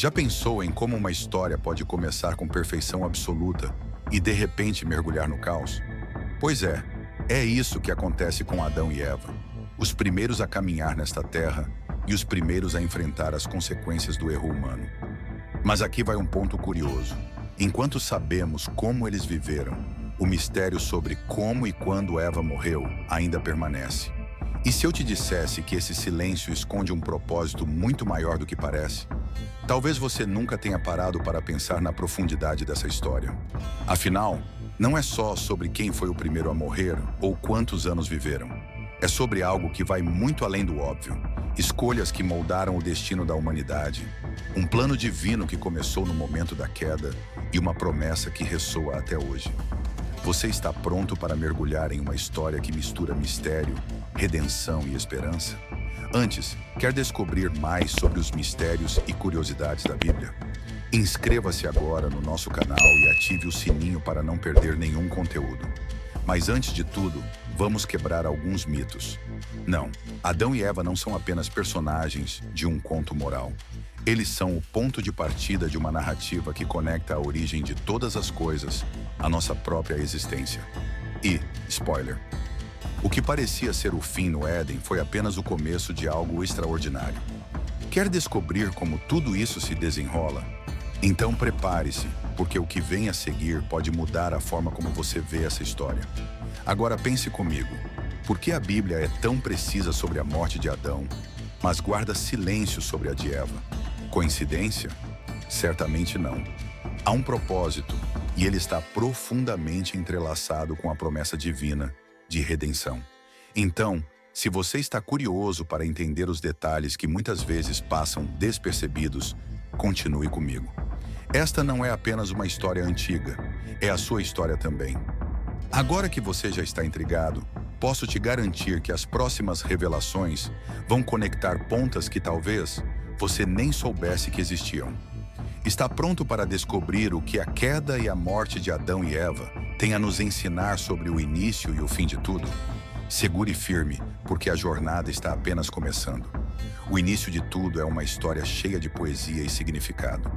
Já pensou em como uma história pode começar com perfeição absoluta e de repente mergulhar no caos? Pois é isso que acontece com Adão e Eva, os primeiros a caminhar nesta terra e os primeiros a enfrentar as consequências do erro humano. Mas aqui vai um ponto curioso. Enquanto sabemos como eles viveram, o mistério sobre como e quando Eva morreu ainda permanece. E se eu te dissesse que esse silêncio esconde um propósito muito maior do que parece? Talvez você nunca tenha parado para pensar na profundidade dessa história. Afinal, não é só sobre quem foi o primeiro a morrer ou quantos anos viveram. É sobre algo que vai muito além do óbvio. Escolhas que moldaram o destino da humanidade, um plano divino que começou no momento da queda e uma promessa que ressoa até hoje. Você está pronto para mergulhar em uma história que mistura mistério, redenção e esperança? Antes, quer descobrir mais sobre os mistérios e curiosidades da Bíblia? Inscreva-se agora no nosso canal e ative o sininho para não perder nenhum conteúdo. Mas antes de tudo, vamos quebrar alguns mitos. Não, Adão e Eva não são apenas personagens de um conto moral. Eles são o ponto de partida de uma narrativa que conecta a origem de todas as coisas à nossa própria existência. E, spoiler, o que parecia ser o fim no Éden foi apenas o começo de algo extraordinário. Quer descobrir como tudo isso se desenrola? Então prepare-se, porque o que vem a seguir pode mudar a forma como você vê essa história. Agora pense comigo, por que a Bíblia é tão precisa sobre a morte de Adão, mas guarda silêncio sobre a de Eva? Coincidência? Certamente não. Há um propósito, e ele está profundamente entrelaçado com a promessa divina de redenção. Então, se você está curioso para entender os detalhes que muitas vezes passam despercebidos, continue comigo. Esta não é apenas uma história antiga, é a sua história também. Agora que você já está intrigado, posso te garantir que as próximas revelações vão conectar pontas que talvez você nem soubesse que existiam. Está pronto para descobrir o que a queda e a morte de Adão e Eva têm a nos ensinar sobre o início e o fim de tudo? Segure firme, porque a jornada está apenas começando. O início de tudo é uma história cheia de poesia e significado.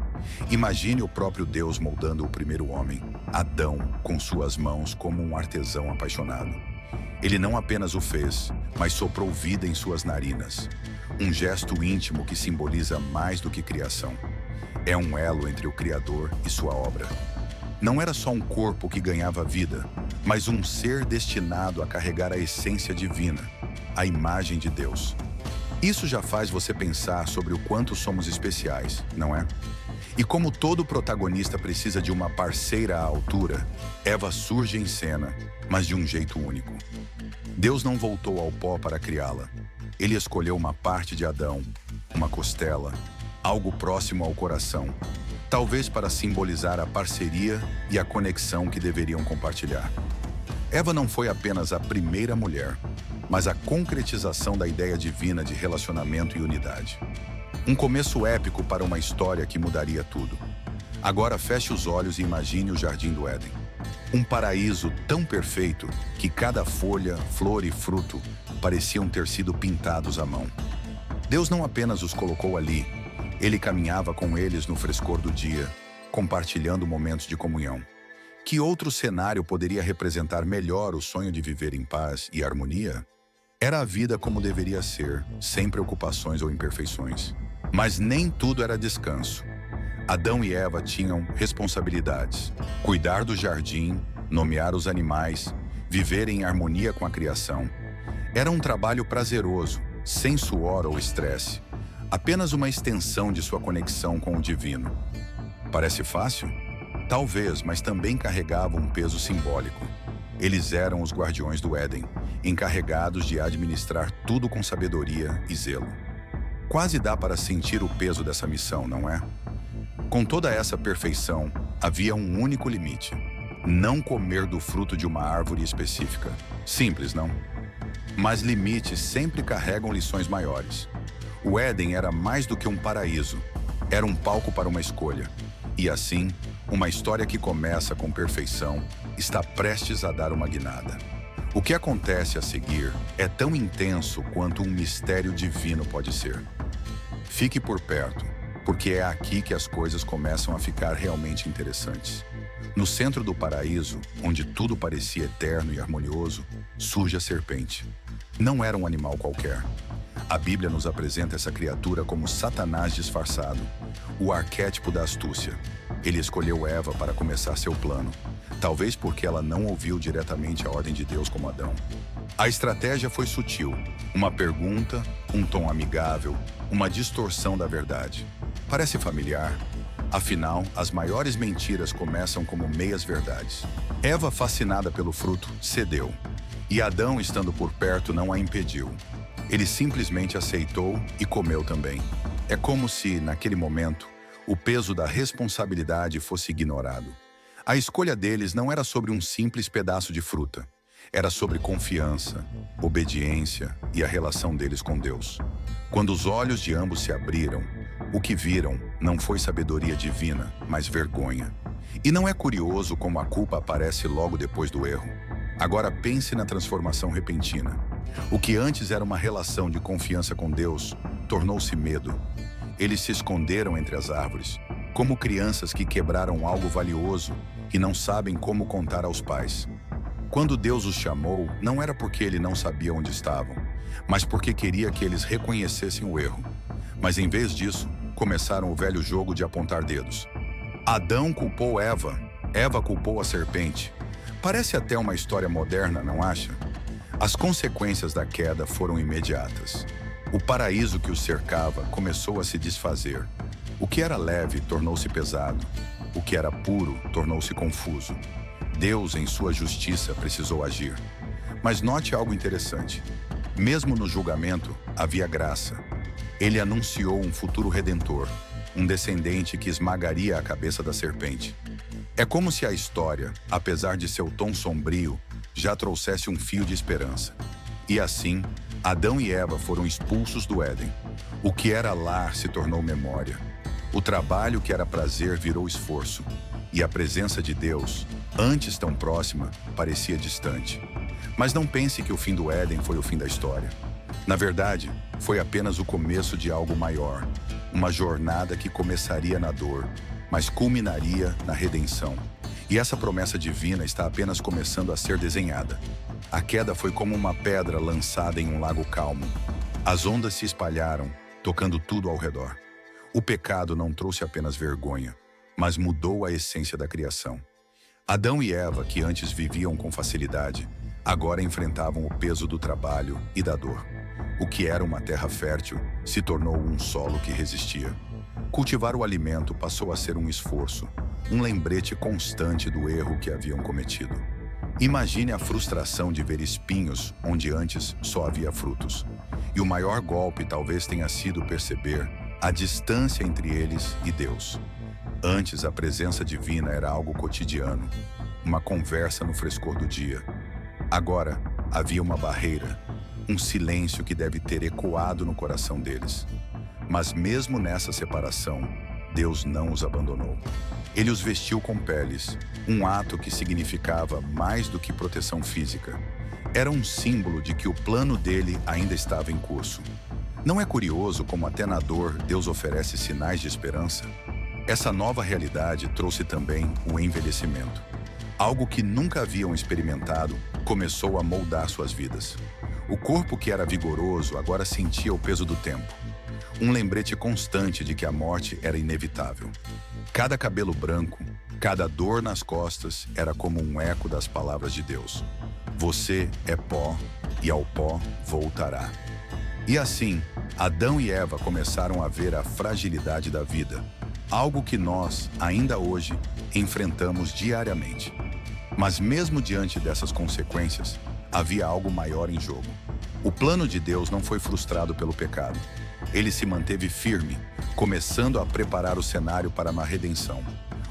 Imagine o próprio Deus moldando o primeiro homem, Adão, com suas mãos como um artesão apaixonado. Ele não apenas o fez, mas soprou vida em suas narinas. Um gesto íntimo que simboliza mais do que criação. É um elo entre o Criador e sua obra. Não era só um corpo que ganhava vida, mas um ser destinado a carregar a essência divina, a imagem de Deus. Isso já faz você pensar sobre o quanto somos especiais, não é? E como todo protagonista precisa de uma parceira à altura, Eva surge em cena, mas de um jeito único. Deus não voltou ao pó para criá-la. Ele escolheu uma parte de Adão, uma costela, algo próximo ao coração, talvez para simbolizar a parceria e a conexão que deveriam compartilhar. Eva não foi apenas a primeira mulher, mas a concretização da ideia divina de relacionamento e unidade. Um começo épico para uma história que mudaria tudo. Agora feche os olhos e imagine o Jardim do Éden. Um paraíso tão perfeito que cada folha, flor e fruto pareciam ter sido pintados à mão. Deus não apenas os colocou ali, ele caminhava com eles no frescor do dia, compartilhando momentos de comunhão. Que outro cenário poderia representar melhor o sonho de viver em paz e harmonia? Era a vida como deveria ser, sem preocupações ou imperfeições. Mas nem tudo era descanso. Adão e Eva tinham responsabilidades. Cuidar do jardim, nomear os animais, viver em harmonia com a criação. Era um trabalho prazeroso, sem suor ou estresse. Apenas uma extensão de sua conexão com o divino. Parece fácil? Talvez, mas também carregava um peso simbólico. Eles eram os guardiões do Éden, encarregados de administrar tudo com sabedoria e zelo. Quase dá para sentir o peso dessa missão, não é? Com toda essa perfeição, havia um único limite: não comer do fruto de uma árvore específica. Simples, não? Mas limites sempre carregam lições maiores. O Éden era mais do que um paraíso, era um palco para uma escolha. E assim, uma história que começa com perfeição está prestes a dar uma guinada. O que acontece a seguir é tão intenso quanto um mistério divino pode ser. Fique por perto, porque é aqui que as coisas começam a ficar realmente interessantes. No centro do paraíso, onde tudo parecia eterno e harmonioso, surge a serpente. Não era um animal qualquer. A Bíblia nos apresenta essa criatura como Satanás disfarçado, o arquétipo da astúcia. Ele escolheu Eva para começar seu plano, talvez porque ela não ouviu diretamente a ordem de Deus como Adão. A estratégia foi sutil, uma pergunta, um tom amigável, uma distorção da verdade. Parece familiar? Afinal, as maiores mentiras começam como meias-verdades. Eva, fascinada pelo fruto, cedeu. E Adão, estando por perto, não a impediu. Ele simplesmente aceitou e comeu também. É como se, naquele momento, o peso da responsabilidade fosse ignorado. A escolha deles não era sobre um simples pedaço de fruta. Era sobre confiança, obediência e a relação deles com Deus. Quando os olhos de ambos se abriram, o que viram não foi sabedoria divina, mas vergonha. E não é curioso como a culpa aparece logo depois do erro? Agora pense na transformação repentina. O que antes era uma relação de confiança com Deus, tornou-se medo. Eles se esconderam entre as árvores, como crianças que quebraram algo valioso e não sabem como contar aos pais. Quando Deus os chamou, não era porque ele não sabia onde estavam, mas porque queria que eles reconhecessem o erro. Mas em vez disso, começaram o velho jogo de apontar dedos. Adão culpou Eva, Eva culpou a serpente. Parece até uma história moderna, não acha? As consequências da queda foram imediatas. O paraíso que os cercava começou a se desfazer. O que era leve tornou-se pesado. O que era puro tornou-se confuso. Deus, em sua justiça, precisou agir. Mas note algo interessante. Mesmo no julgamento, havia graça. Ele anunciou um futuro redentor, um descendente que esmagaria a cabeça da serpente. É como se a história, apesar de seu tom sombrio, já trouxesse um fio de esperança. E assim, Adão e Eva foram expulsos do Éden. O que era lar se tornou memória. O trabalho que era prazer virou esforço. E a presença de Deus, antes tão próxima, parecia distante. Mas não pense que o fim do Éden foi o fim da história. Na verdade, foi apenas o começo de algo maior. Uma jornada que começaria na dor, mas culminaria na redenção. E essa promessa divina está apenas começando a ser desenhada. A queda foi como uma pedra lançada em um lago calmo. As ondas se espalharam, tocando tudo ao redor. O pecado não trouxe apenas vergonha, mas mudou a essência da criação. Adão e Eva, que antes viviam com facilidade, agora enfrentavam o peso do trabalho e da dor. O que era uma terra fértil se tornou um solo que resistia. Cultivar o alimento passou a ser um esforço, um lembrete constante do erro que haviam cometido. Imagine a frustração de ver espinhos onde antes só havia frutos. E o maior golpe talvez tenha sido perceber a distância entre eles e Deus. Antes, a presença divina era algo cotidiano, uma conversa no frescor do dia. Agora, havia uma barreira, um silêncio que deve ter ecoado no coração deles. Mas mesmo nessa separação, Deus não os abandonou. Ele os vestiu com peles, um ato que significava mais do que proteção física. Era um símbolo de que o plano dele ainda estava em curso. Não é curioso como até na dor Deus oferece sinais de esperança? Essa nova realidade trouxe também o envelhecimento. Algo que nunca haviam experimentado começou a moldar suas vidas. O corpo que era vigoroso agora sentia o peso do tempo. Um lembrete constante de que a morte era inevitável. Cada cabelo branco, cada dor nas costas era como um eco das palavras de Deus. Você é pó e ao pó voltará. E assim, Adão e Eva começaram a ver a fragilidade da vida, algo que nós, ainda hoje, enfrentamos diariamente. Mas mesmo diante dessas consequências, havia algo maior em jogo. O plano de Deus não foi frustrado pelo pecado. Ele se manteve firme, começando a preparar o cenário para uma redenção.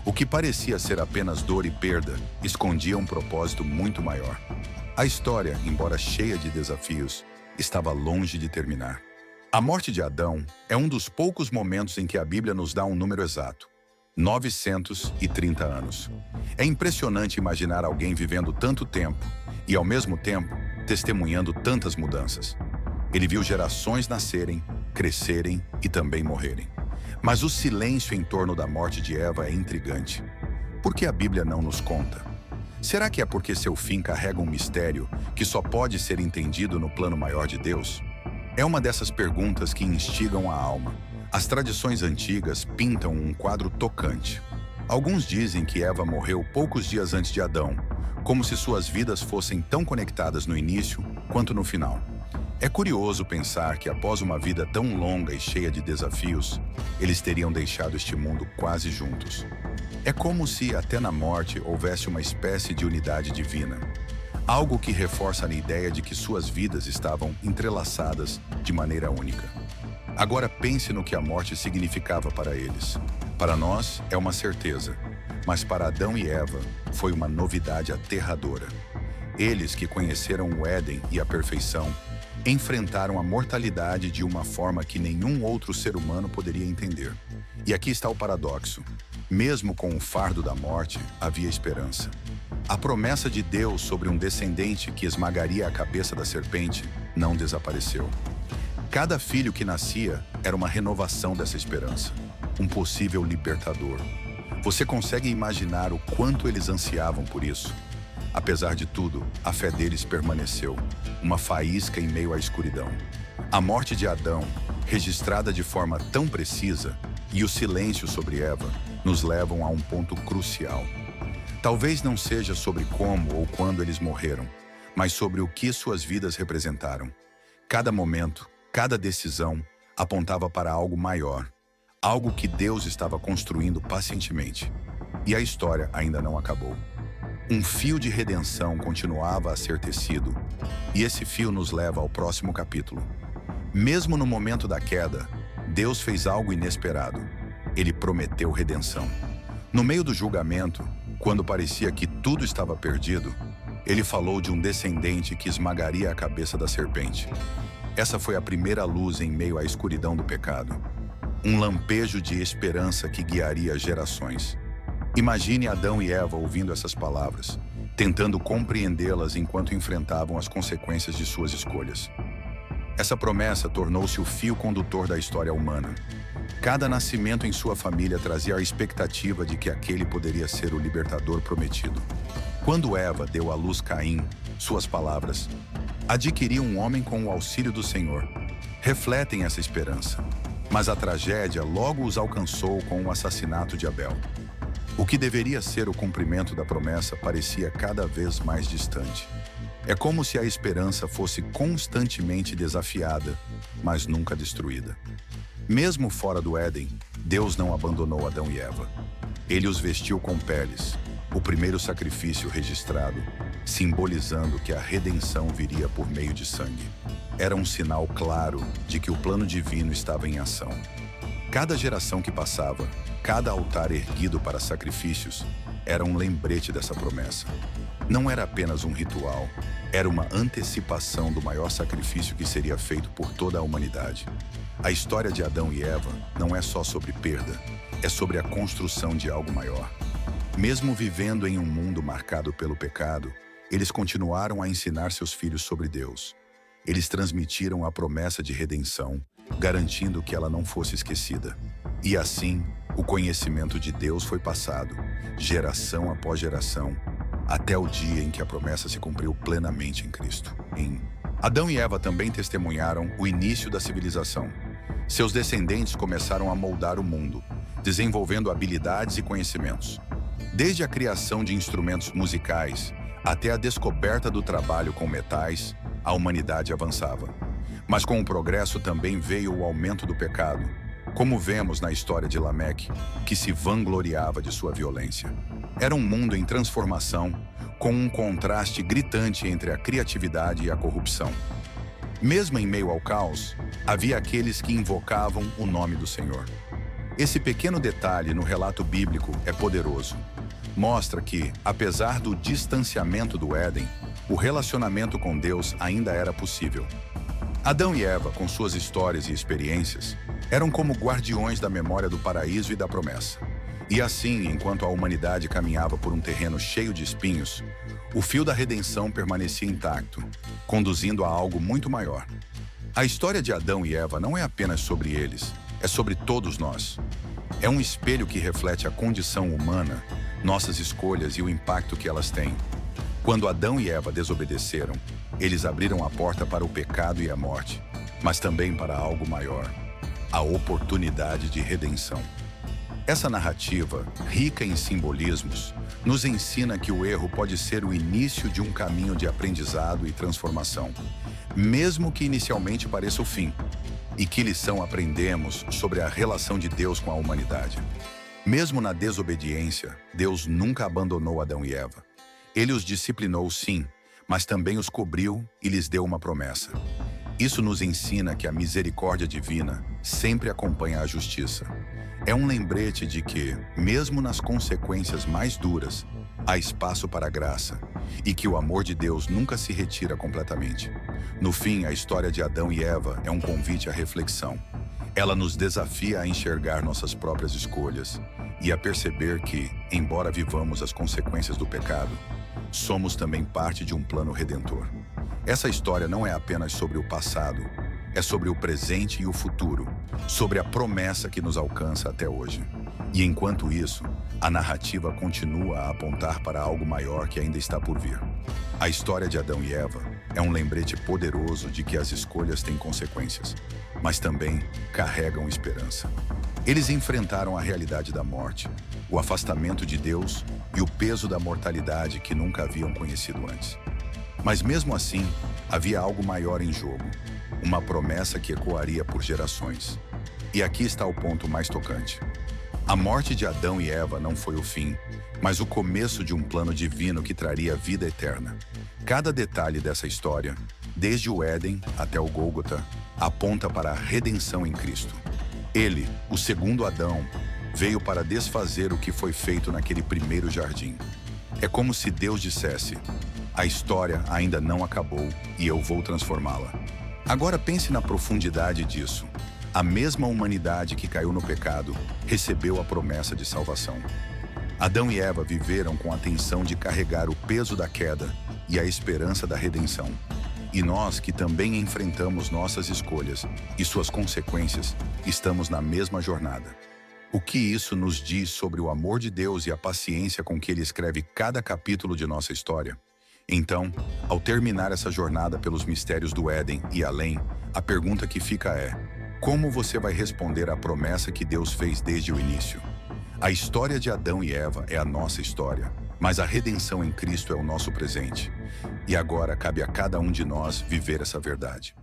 O que parecia ser apenas dor e perda, escondia um propósito muito maior. A história, embora cheia de desafios, estava longe de terminar. A morte de Adão é um dos poucos momentos em que a Bíblia nos dá um número exato: 930 anos. É impressionante imaginar alguém vivendo tanto tempo e, ao mesmo tempo, testemunhando tantas mudanças. Ele viu gerações nascerem, crescerem e também morrerem. Mas o silêncio em torno da morte de Eva é intrigante. Por que a Bíblia não nos conta? Será que é porque seu fim carrega um mistério que só pode ser entendido no plano maior de Deus? É uma dessas perguntas que instigam a alma. As tradições antigas pintam um quadro tocante. Alguns dizem que Eva morreu poucos dias antes de Adão, como se suas vidas fossem tão conectadas no início quanto no final. É curioso pensar que após uma vida tão longa e cheia de desafios, eles teriam deixado este mundo quase juntos. É como se, até na morte, houvesse uma espécie de unidade divina. Algo que reforça a ideia de que suas vidas estavam entrelaçadas de maneira única. Agora pense no que a morte significava para eles. Para nós, é uma certeza, mas para Adão e Eva, foi uma novidade aterradora. Eles que conheceram o Éden e a perfeição, enfrentaram a mortalidade de uma forma que nenhum outro ser humano poderia entender. E aqui está o paradoxo. Mesmo com o fardo da morte, havia esperança. A promessa de Deus sobre um descendente que esmagaria a cabeça da serpente não desapareceu. Cada filho que nascia era uma renovação dessa esperança, um possível libertador. Você consegue imaginar o quanto eles ansiavam por isso? Apesar de tudo, a fé deles permaneceu, uma faísca em meio à escuridão. A morte de Adão, registrada de forma tão precisa, e o silêncio sobre Eva, nos levam a um ponto crucial. Talvez não seja sobre como ou quando eles morreram, mas sobre o que suas vidas representaram. Cada momento, cada decisão, apontava para algo maior, algo que Deus estava construindo pacientemente. E a história ainda não acabou. Um fio de redenção continuava a ser tecido, e esse fio nos leva ao próximo capítulo. Mesmo no momento da queda, Deus fez algo inesperado. Ele prometeu redenção. No meio do julgamento, quando parecia que tudo estava perdido, ele falou de um descendente que esmagaria a cabeça da serpente. Essa foi a primeira luz em meio à escuridão do pecado. Um lampejo de esperança que guiaria gerações. Imagine Adão e Eva ouvindo essas palavras, tentando compreendê-las enquanto enfrentavam as consequências de suas escolhas. Essa promessa tornou-se o fio condutor da história humana. Cada nascimento em sua família trazia a expectativa de que aquele poderia ser o libertador prometido. Quando Eva deu à luz Caim, suas palavras, adquiri um homem com o auxílio do Senhor, refletem essa esperança. Mas a tragédia logo os alcançou com o assassinato de Abel. O que deveria ser o cumprimento da promessa parecia cada vez mais distante. É como se a esperança fosse constantemente desafiada, mas nunca destruída. Mesmo fora do Éden, Deus não abandonou Adão e Eva. Ele os vestiu com peles, o primeiro sacrifício registrado, simbolizando que a redenção viria por meio de sangue. Era um sinal claro de que o plano divino estava em ação. Cada geração que passava, cada altar erguido para sacrifícios, era um lembrete dessa promessa. Não era apenas um ritual, era uma antecipação do maior sacrifício que seria feito por toda a humanidade. A história de Adão e Eva não é só sobre perda, é sobre a construção de algo maior. Mesmo vivendo em um mundo marcado pelo pecado, eles continuaram a ensinar seus filhos sobre Deus. Eles transmitiram a promessa de redenção, garantindo que ela não fosse esquecida. E assim, o conhecimento de Deus foi passado, geração após geração, até o dia em que a promessa se cumpriu plenamente em Cristo. Adão e Eva também testemunharam o início da civilização. Seus descendentes começaram a moldar o mundo, desenvolvendo habilidades e conhecimentos. Desde a criação de instrumentos musicais até a descoberta do trabalho com metais, a humanidade avançava. Mas com o progresso também veio o aumento do pecado, como vemos na história de Lameque, que se vangloriava de sua violência. Era um mundo em transformação, com um contraste gritante entre a criatividade e a corrupção. Mesmo em meio ao caos, havia aqueles que invocavam o nome do Senhor. Esse pequeno detalhe no relato bíblico é poderoso. Mostra que, apesar do distanciamento do Éden, o relacionamento com Deus ainda era possível. Adão e Eva, com suas histórias e experiências, eram como guardiões da memória do paraíso e da promessa. E assim, enquanto a humanidade caminhava por um terreno cheio de espinhos, o fio da redenção permanecia intacto, conduzindo a algo muito maior. A história de Adão e Eva não é apenas sobre eles, é sobre todos nós. É um espelho que reflete a condição humana, nossas escolhas e o impacto que elas têm. Quando Adão e Eva desobedeceram, eles abriram a porta para o pecado e a morte, mas também para algo maior, a oportunidade de redenção. Essa narrativa, rica em simbolismos, nos ensina que o erro pode ser o início de um caminho de aprendizado e transformação, mesmo que inicialmente pareça o fim. E que lição aprendemos sobre a relação de Deus com a humanidade? Mesmo na desobediência, Deus nunca abandonou Adão e Eva. Ele os disciplinou, sim, mas também os cobriu e lhes deu uma promessa. Isso nos ensina que a misericórdia divina sempre acompanha a justiça. É um lembrete de que, mesmo nas consequências mais duras, há espaço para a graça e que o amor de Deus nunca se retira completamente. No fim, a história de Adão e Eva é um convite à reflexão. Ela nos desafia a enxergar nossas próprias escolhas e a perceber que, embora vivamos as consequências do pecado, somos também parte de um plano redentor. Essa história não é apenas sobre o passado, é sobre o presente e o futuro, sobre a promessa que nos alcança até hoje. E enquanto isso, a narrativa continua a apontar para algo maior que ainda está por vir. A história de Adão e Eva é um lembrete poderoso de que as escolhas têm consequências, mas também carregam esperança. Eles enfrentaram a realidade da morte, o afastamento de Deus e o peso da mortalidade que nunca haviam conhecido antes. Mas mesmo assim, havia algo maior em jogo, uma promessa que ecoaria por gerações. E aqui está o ponto mais tocante. A morte de Adão e Eva não foi o fim, mas o começo de um plano divino que traria vida eterna. Cada detalhe dessa história, desde o Éden até o Gólgota, aponta para a redenção em Cristo. Ele, o segundo Adão, veio para desfazer o que foi feito naquele primeiro jardim. É como se Deus dissesse: a história ainda não acabou e eu vou transformá-la. Agora pense na profundidade disso. A mesma humanidade que caiu no pecado recebeu a promessa de salvação. Adão e Eva viveram com a tensão de carregar o peso da queda e a esperança da redenção. E nós, que também enfrentamos nossas escolhas e suas consequências, estamos na mesma jornada. O que isso nos diz sobre o amor de Deus e a paciência com que Ele escreve cada capítulo de nossa história? Então, ao terminar essa jornada pelos mistérios do Éden e além, a pergunta que fica é: como você vai responder à promessa que Deus fez desde o início? A história de Adão e Eva é a nossa história, mas a redenção em Cristo é o nosso presente. E agora cabe a cada um de nós viver essa verdade.